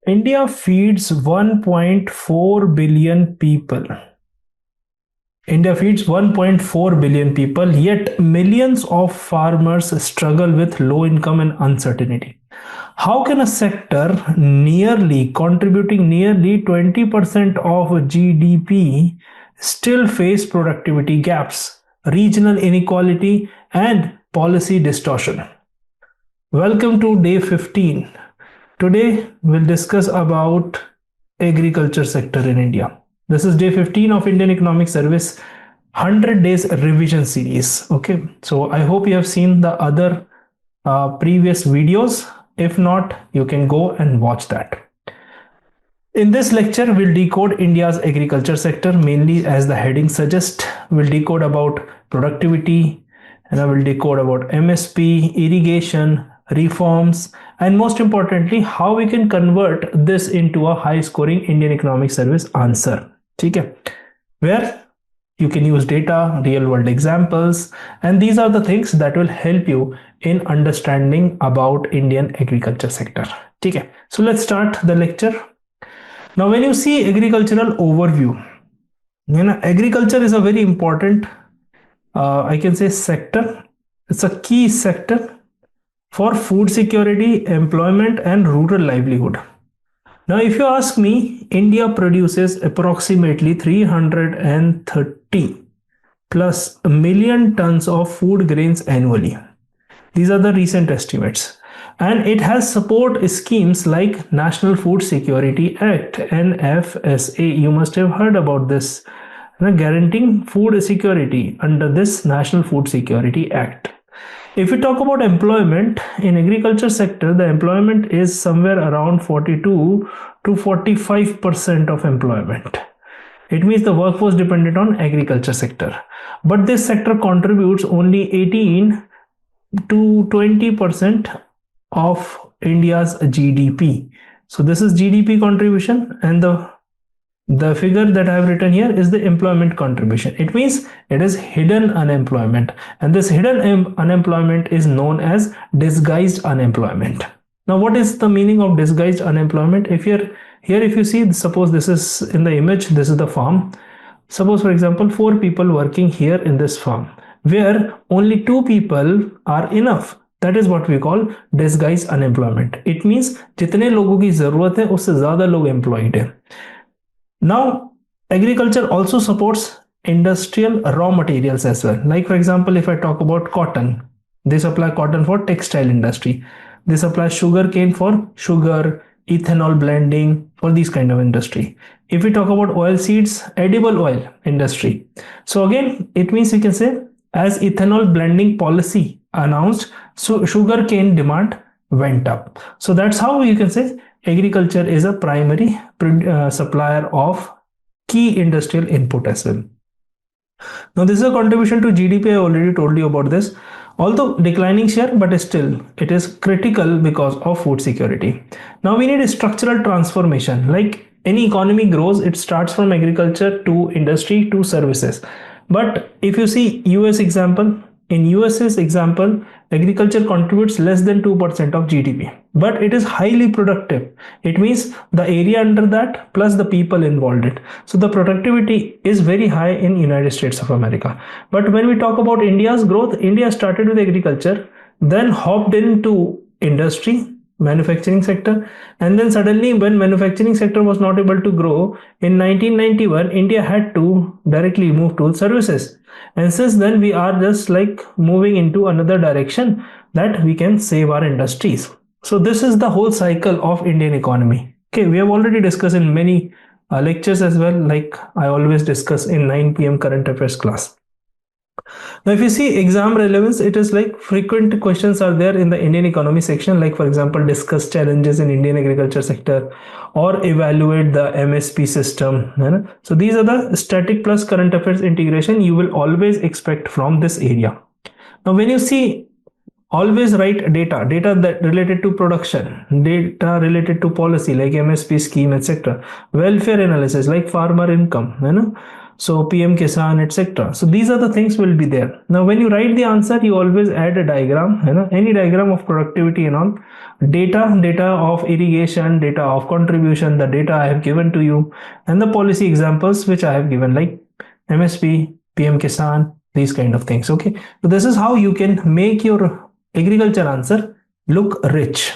India feeds 1.4 billion people. India feeds 1.4 billion people, yet millions of farmers struggle with low income and uncertainty. How can a sector contributing nearly 20% of GDP still face productivity gaps, regional inequality, and policy distortion? Welcome to day 15. Today we'll discuss about agriculture sector in India. This is day 15 of Indian Economic Service 100 days revision series. Okay, so I hope you have seen the other previous videos. If not, you can go and watch that. In this lecture, we'll decode India's agriculture sector, mainly as the heading suggests. We'll decode about productivity, and I will decode about MSP, irrigation, reforms, and most importantly, how we can convert this into a high scoring Indian Economic Service answer. Okay, where you can use data, real world examples, and these are the things that will help you in understanding about Indian agriculture sector. Okay, so let's start the lecture. Now, when you see agricultural overview, agriculture is a very important, I can say, sector. It's a key sector for food security, employment, and rural livelihood. Now, if you ask me, India produces approximately 330 plus million tons of food grains annually. These are the recent estimates. And it has support schemes like National Food Security Act, NFSA. You must have heard about this, guaranteeing food security under this National Food Security Act. If we talk about employment in agriculture sector, the employment is somewhere around 42 to 45% of employment. It means the workforce dependent on agriculture sector. But this sector contributes only 18 to 20% of India's GDP. So this is GDP contribution, and the figure that I have written here is the employment contribution. It means it is hidden unemployment, and this hidden unemployment is known as disguised unemployment. Now, what is the meaning of disguised unemployment? If you see, suppose this is in the image, this is the farm. Suppose, for example, 4 people working here in this farm, where only 2 people are enough. That is what we call disguised unemployment. It means जितने लोगों की जरूरत है उससे ज्यादा लोग employed है. Now, agriculture also supports industrial raw materials as well. Like, for example, if I talk about cotton, they supply cotton for textile industry. They supply sugar cane for sugar, ethanol blending for these kind of industry. If we talk about oil seeds, edible oil industry. So again, it means you can say as ethanol blending policy announced, so sugar cane demand went up. So that's how you can say agriculture is a primary supplier of key industrial input as well. Now, this is a contribution to GDP. I already told you about this. Although declining share, but still it is critical because of food security. Now, we need a structural transformation. Like any economy grows, it starts from agriculture to industry to services. But if you see US example, in US's example, agriculture contributes less than 2% of GDP, but it is highly productive. It means the area under that plus the people involved in it. So the productivity is very high in United States of America. But when we talk about India's growth, India started with agriculture, then hopped into industry, manufacturing sector, and then suddenly when manufacturing sector was not able to grow in 1991, India had to directly move to services. And since then we are just like moving into another direction that we can save our industries. So this is the whole cycle of Indian economy. Okay, we have already discussed in many lectures as well, like I always discuss in 9 p.m. current affairs class. Now, if you see exam relevance, it is like frequent questions are there in the Indian economy section, like for example, discuss challenges in Indian agriculture sector or evaluate the MSP system. So these are the static plus current affairs integration you will always expect from this area. Now, when you see, always write data that related to production, data related to policy like MSP scheme, etc. Welfare analysis like farmer income, So PM Kisan, etc. So these are the things will be there. Now when you write the answer, you always add a diagram, any diagram of productivity and all. Data of irrigation, data of contribution, the data I have given to you, and the policy examples which I have given, like MSP, PM Kisan, these kind of things. Okay, so this is how you can make your agriculture answer look rich.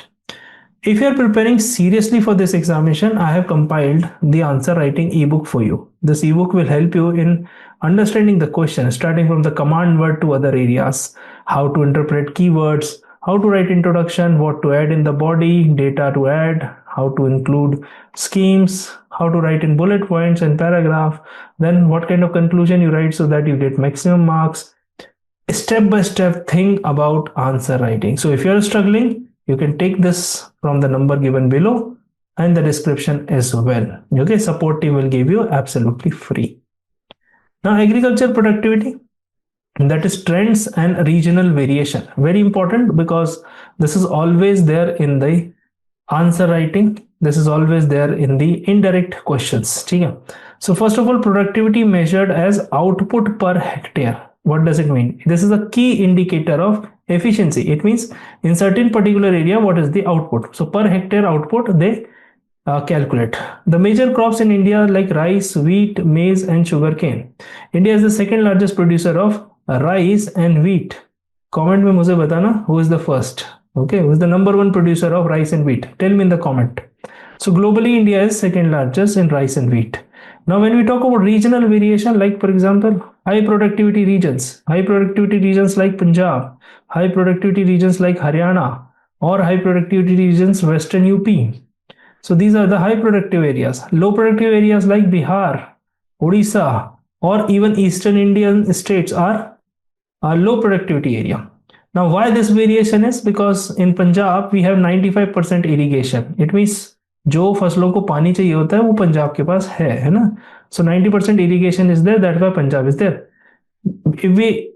If you are preparing seriously for this examination, I have compiled the answer writing ebook for you. This ebook will help you in understanding the question, starting from the command word to other areas, how to interpret keywords, how to write introduction, what to add in the body, data to add, how to include schemes, how to write in bullet points and paragraph, then what kind of conclusion you write so that you get maximum marks. Step by step think about answer writing. So if you are struggling, you can take this from the number given below and the description as well. Okay, support team will give you absolutely free. Now agriculture productivity, that is trends and regional variation. Very important, because this is always there in the answer writing. This is always there in the indirect questions. So first of all, productivity measured as output per hectare. What does it mean? This is a key indicator of efficiency. It means in certain particular area, what is the output? So per hectare output they calculate. The major crops in India like rice, wheat, maize and sugarcane. India is the second largest producer of rice and wheat. Comment में मुझे बताना who is the first. Okay, who is the number one producer of rice and wheat? Tell me in the comment. So globally, India is second largest in rice and wheat. Now, when we talk about regional variation, like for example, high productivity regions like Punjab, high productivity regions like Haryana, or high productivity regions Western UP. So these are the high productive areas. Low productive areas like Bihar, Odisha, or even Eastern Indian states are a low productivity area. Now, why this variation is? Because in Punjab we have 95% irrigation. It means जो फसलों को पानी चाहिए होता है वो पंजाब के पास है ना. So 90% irrigation is there. That's why Punjab is there. If we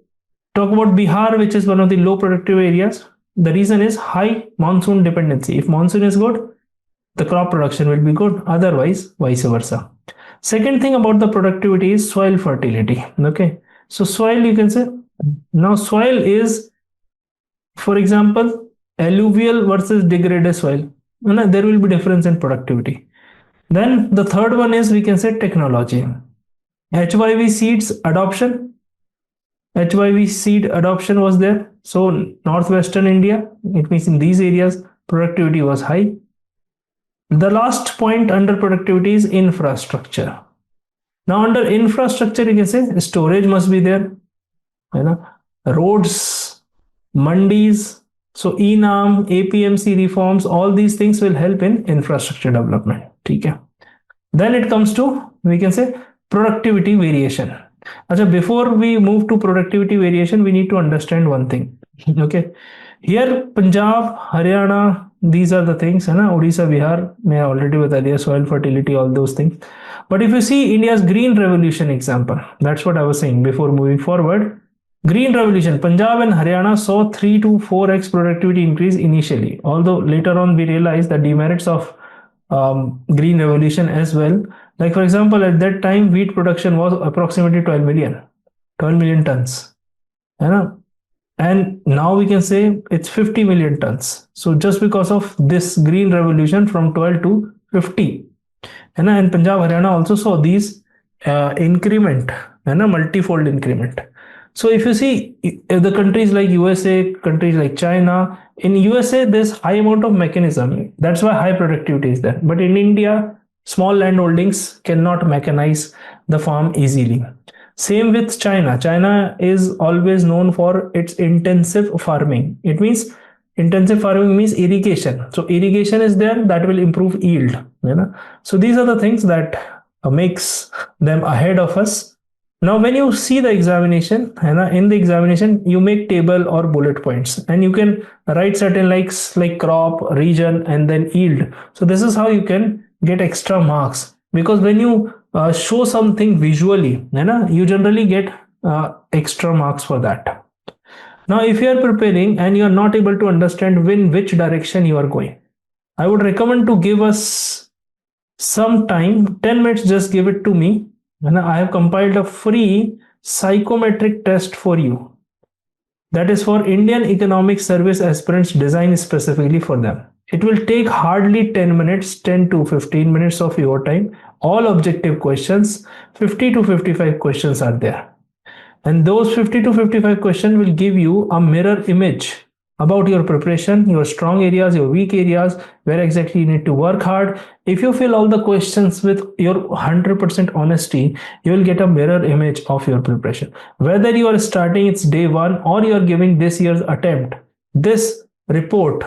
talk about Bihar, which is one of the low productive areas, the reason is high monsoon dependency. If monsoon is good, the crop production will be good. Otherwise, vice versa. Second thing about the productivity is soil fertility. Okay, so soil, you can say, now soil is, for example, alluvial versus degraded soil. There will be difference in productivity. Then the third one is, we can say, technology. HYV seeds adoption. HYV seed adoption was there. So northwestern India, it means in these areas, productivity was high. The last point under productivity is infrastructure. Now under infrastructure, you can say storage must be there. Roads, mandis, so ENAM, APMC reforms, all these things will help in infrastructure development. Okay. Then it comes to, we can say, productivity variation. Before we move to productivity variation, we need to understand one thing. Okay. Here, Punjab, Haryana, these are the things. Odisha, Bihar, I already bata diya, soil fertility, all those things. But if you see India's green revolution example, that's what I was saying before moving forward. Green Revolution, Punjab and Haryana saw 3 to 4x productivity increase initially, although later on we realized the demerits of Green Revolution as well. Like for example, at that time wheat production was approximately 12 million tons. And now we can say it's 50 million tons. So just because of this Green Revolution from 12 to 50. And Punjab, Haryana also saw these increment, multifold increment. So if you see the countries like USA, countries like China, in USA there's high amount of mechanism. That's why high productivity is there. But in India, small land holdings cannot mechanize the farm easily. Same with China. China is always known for its intensive farming. It means intensive farming means irrigation. So irrigation is there, that will improve yield. So these are the things that makes them ahead of us. Now, when you see the examination, in the examination, you make table or bullet points and you can write certain likes like crop, region, and then yield. So this is how you can get extra marks, because when you show something visually, you generally get extra marks for that. Now, if you are preparing and you are not able to understand in which direction you are going, I would recommend to give us some time, 10 minutes, just give it to me. and I have compiled a free psychometric test for you. That is for Indian Economic Service aspirants, designed specifically for them. It will take hardly 10 minutes, 10 to 15 minutes of your time. All objective questions, 50 to 55 questions are there. And those 50 to 55 questions will give you a mirror image about your preparation, your strong areas, your weak areas, where exactly you need to work hard. If you fill all the questions with your 100% honesty, you will get a mirror image of your preparation. Whether you are starting it's day one or you are giving this year's attempt, this report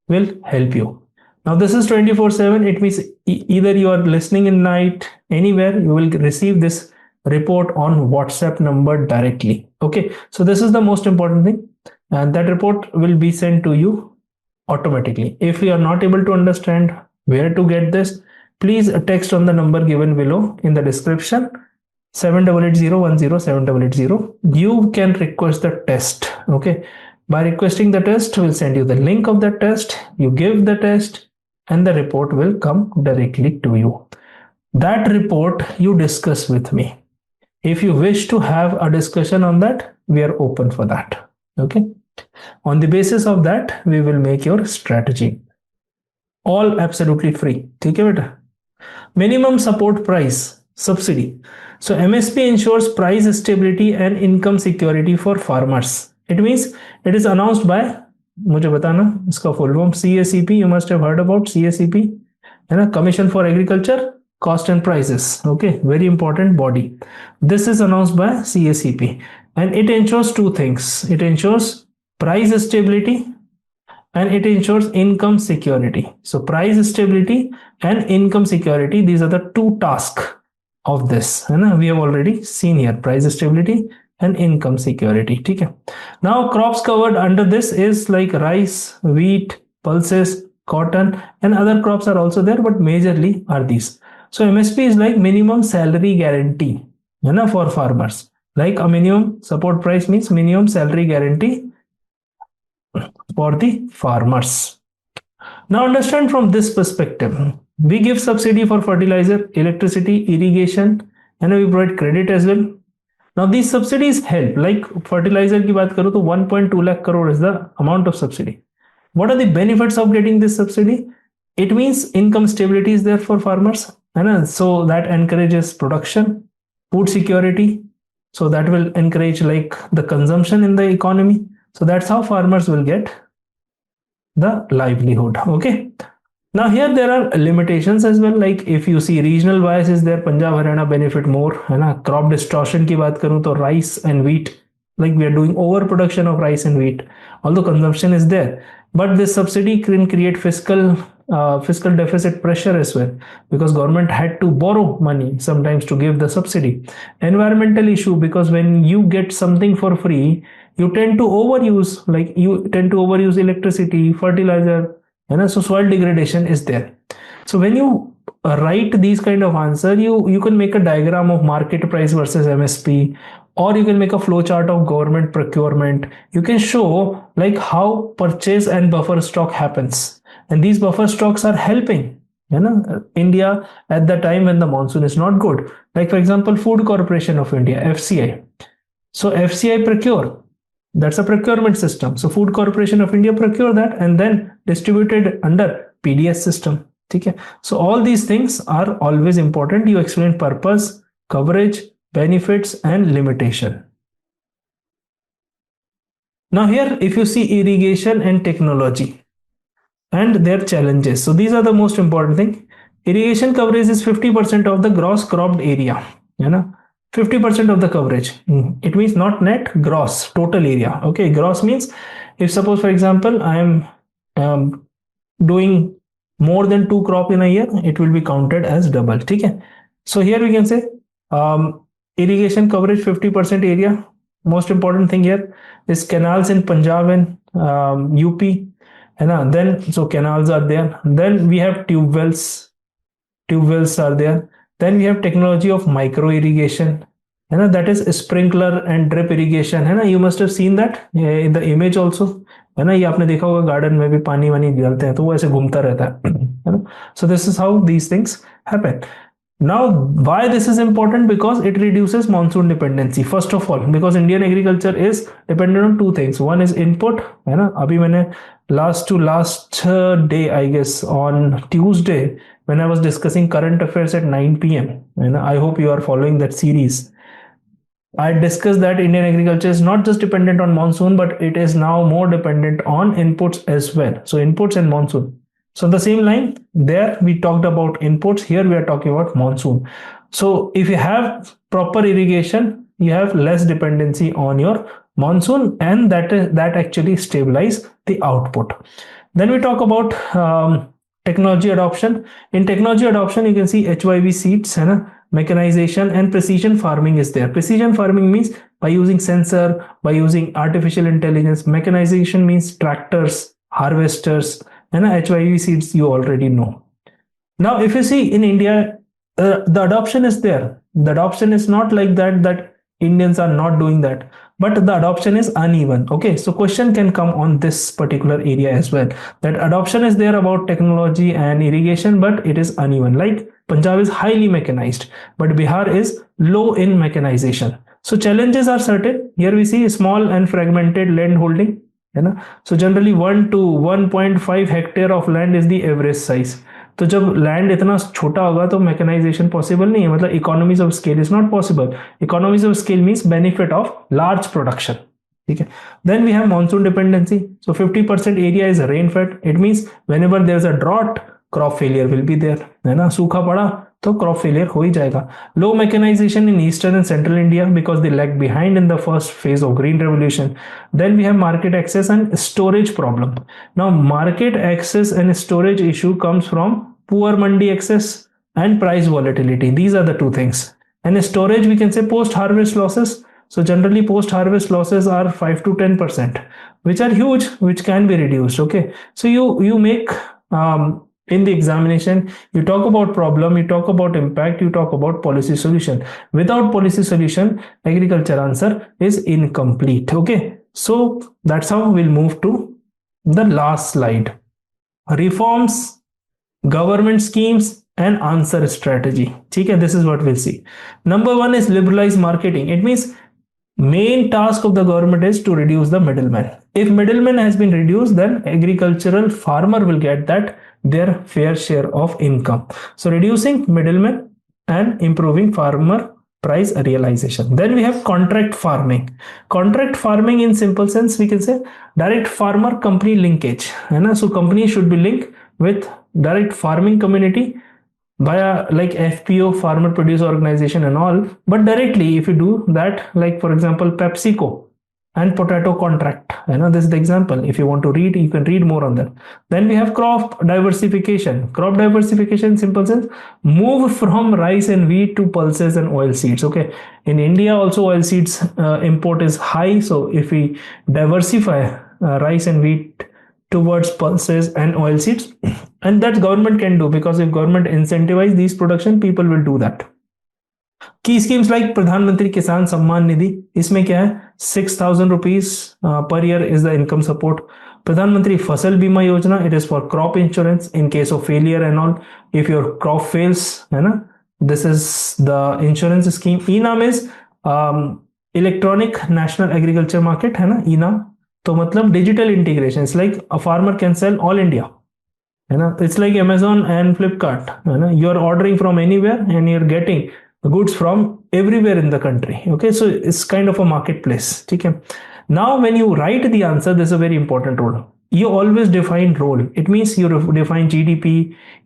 will help you. Now this is 24/7. It means either you are listening in night, anywhere, you will receive this report on WhatsApp number directly. Okay, so this is the most important thing, and that report will be sent to you automatically. If you are not able to understand where to get this, please text on the number given below in the description, 7880107880. You can request the test. Okay, by requesting the test, we'll send you the link of the test. You give the test and the report will come directly to you. That report you discuss with me. If you wish to have a discussion on that, we are open for that. Okay, on the basis of that we will make your strategy, all absolutely free. ठीक है बेटा. Minimum support price subsidy. So MSP ensures price stability and income security for farmers. It means it is announced by, मुझे बताना इसका full form, CACP. You must have heard about CACP, है ना, Commission for Agriculture, Cost and Prices. Okay, very important body. This is announced by CACP and it ensures two things. It ensures price stability and it ensures income security. So price stability and income security, these are the two tasks of this, and we have already seen here price stability and income security. Okay, now crops covered under this is like rice, wheat, pulses, cotton, and other crops are also there, but majorly are these. So MSP is like minimum salary guarantee, for farmers. Like a minimum support price means minimum salary guarantee for the farmers. Now understand from this perspective, we give subsidy for fertilizer, electricity, irrigation, and we provide credit as well. Now these subsidies help, like fertilizer ki baat karo to 1.2 lakh crore is the amount of subsidy. What are the benefits of getting this subsidy? It means income stability is there for farmers, and so that encourages production, food security. So that will encourage like the consumption in the economy. So that's how farmers will get the livelihood. Okay. Now here there are limitations as well. Like if you see regional bias is there, Punjab, Haryana benefit more. Crop distortion ki baat karu to rice and wheat, like we are doing overproduction of rice and wheat, although consumption is there. But this subsidy can create fiscal deficit pressure as well, because government had to borrow money sometimes to give the subsidy. Environmental issue, because when you get something for free, you tend to overuse, electricity, fertilizer, so soil degradation is there. So when you write these kind of answer, you can make a diagram of market price versus MSP, or you can make a flow chart of government procurement. You can show like how purchase and buffer stock happens, and these buffer stocks are helping India at the time when the monsoon is not good. Like for example, Food Corporation of India, FCI. So FCI procure, that's a procurement system. So Food Corporation of India procure that and then distributed under PDS system. Okay. So all these things are always important. You explain purpose, coverage, benefits, and limitation. Now here, if you see irrigation and technology and their challenges. So these are the most important thing. Irrigation coverage is 50% of the gross cropped area. 50% of the coverage. It means not net, gross, total area. Okay, gross means if suppose for example I am doing more than 2 crop in a year, it will be counted as double. Okay. So here we can say irrigation coverage 50% area. Most important thing here is canals in Punjab and UP. And then so canals are there. Then we have tube wells are there. Then we have technology of micro irrigation, that is sprinkler and drip irrigation. You must have seen that in the image also. ये आपने देखा होगा garden में भी पानी वानी डालते हैं तो वो ऐसे घूमता रहता है. So this is how these things happen. Now, why this is important? Because it reduces monsoon dependency. First of all, because Indian agriculture is dependent on two things. One is input, है ना? अभी मैंने last day, I guess, on Tuesday, when I was discussing current affairs at 9 p.m. And I hope you are following that series. I discussed that Indian agriculture is not just dependent on monsoon, but it is now more dependent on inputs as well. So inputs and monsoon. So the same line, there we talked about inputs, here we are talking about monsoon. So if you have proper irrigation, you have less dependency on your monsoon, and that actually stabilize the output. Then we talk about technology adoption. In technology adoption, you can see HYV seeds, mechanization and precision farming is there. Precision farming means by using sensor, by using artificial intelligence. Mechanization means tractors, harvesters, and HYV seeds you already know. Now, if you see in India, the adoption is there. The adoption is not like that Indians are not doing that, but the adoption is uneven. Okay, so question can come on this particular area as well, that adoption is there about technology and irrigation, but it is uneven. Like Punjab is highly mechanized, but Bihar is low in mechanization. So challenges are certain. Here we see small and fragmented land holding, so generally 1 to 1.5 hectare of land is the average size. तो जब land इतना छोटा होगा तो mechanisation possible नहीं है, मतलब economies of scale is not possible. Economies of scale means benefit of large production. ठीक है. Then we have monsoon dependency. So 50% area is rain fed. It means whenever there is a drought, crop failure will be there, है ना. सूखा पड़ा तो crop failure हो ही जाएगा. Low mechanisation in eastern and central India because they lag behind in the first phase of green revolution. Then we have market access and storage problem. Now market access and storage issue comes from poor mandi access and price volatility. These are the two things. And storage, we can say post harvest losses. So generally post harvest losses are 5 to 10%, which are huge, which can be reduced. Okay, so you make in the examination, you talk about problem, you talk about impact, you talk about policy solution. Without policy solution, agriculture answer is incomplete. Okay, so that's how we'll move to the last slide. Reforms, government schemes and answer strategy. ठीक है, this is what we'll see. Number one is liberalize marketing. It means main task of the government is to reduce the middleman. If middleman has been reduced, then agricultural farmer will get that their fair share of income. So reducing middleman and improving farmer price realization. Then we have contract farming. Contract farming in simple sense we can say direct farmer company linkage, है ना. So company should be linked with direct farming community via like FPO, farmer producer organization and all. But directly if you do that, like for example PepsiCo and potato contract, this is the example. If you want to read, you can read more on that. Then we have crop diversification. Crop diversification, simple sense, move from rice and wheat to pulses and oil seeds. Okay, in India also oil seeds import is high, so if we diversify rice and wheat towards pulses and oil seeds, and that government can do, because if government incentivize these production, people will do that. Key schemes like प्रधानमंत्री किसान सम्मान निधि, इसमें क्या है 6,000 rupees per year is the income support. प्रधानमंत्री फसल बीमा योजना, it is for crop insurance in case of failure and all. If your crop fails, है ना, this is the insurance scheme. ENAM is electronic national agriculture market, है ना, ENAM. तो मतलब digital integration, like a farmer can sell all India, है ना. It's like Amazon and Flipkart, है ना. You are ordering from anywhere and you are getting goods from everywhere in the country. Okay, so it's kind of a marketplace. ठीक है. Now when you write the answer, this is a very important role. You always define role. It means you define GDP,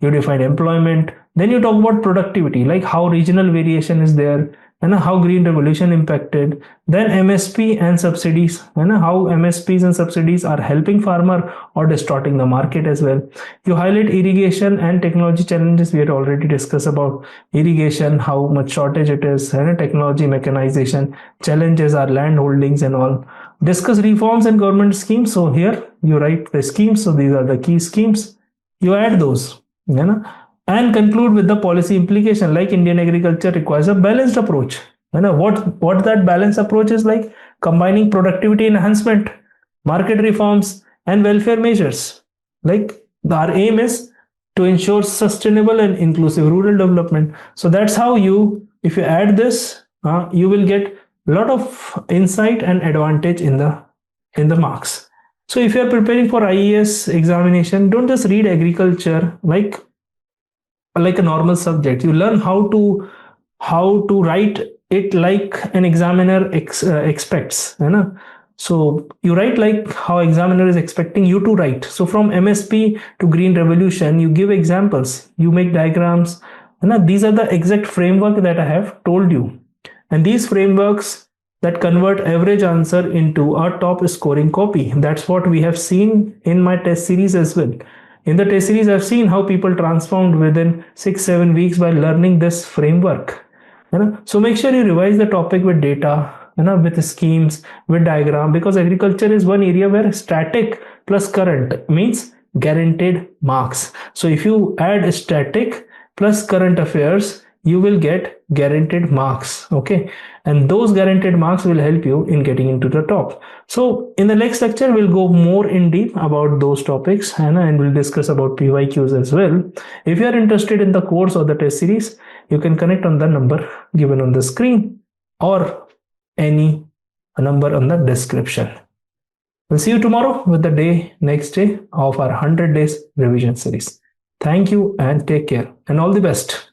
you define employment, then you talk about productivity, like how regional variation is there, and how green revolution impacted. Then MSP and subsidies, and how MSPs and subsidies are helping farmer or distorting the market as well. You highlight irrigation and technology challenges. We had already discussed about irrigation, how much shortage it is, and technology, mechanization, challenges are land holdings and all. Discuss reforms and government schemes. So here you write the schemes. So these are the key schemes. You add those, and conclude with the policy implication, like Indian agriculture requires a balanced approach. What that balanced approach is like? Combining productivity enhancement, market reforms and welfare measures. Like our aim is to ensure sustainable and inclusive rural development. So that's how you, if you add this, you will get a lot of insight and advantage in the marks. So if you are preparing for IAS examination, don't just read agriculture like a normal subject. You learn how to write it like an examiner expects, you know. So you write like how examiner is expecting you to write. So from MSP to green revolution, you give examples, you make diagrams, you know. These are the exact framework that I have told you, and these frameworks that convert average answer into a top scoring copy. That's what we have seen in my test series as well. In the test series, I've seen how people transformed within 6-7 weeks by learning this framework. You know? So make sure you revise the topic with data, you know, with schemes, with diagram, because agriculture is one area where static plus current means guaranteed marks. So if you add static plus current affairs, you will get guaranteed marks. Okay, and those guaranteed marks will help you in getting into the top. So in the next lecture, we'll go more in deep about those topics, and we'll discuss about PYQs as well. If you are interested in the course or the test series, you can connect on the number given on the screen or any number on the description. We'll see you tomorrow with the next day of our 100 days revision series. Thank you and take care and all the best.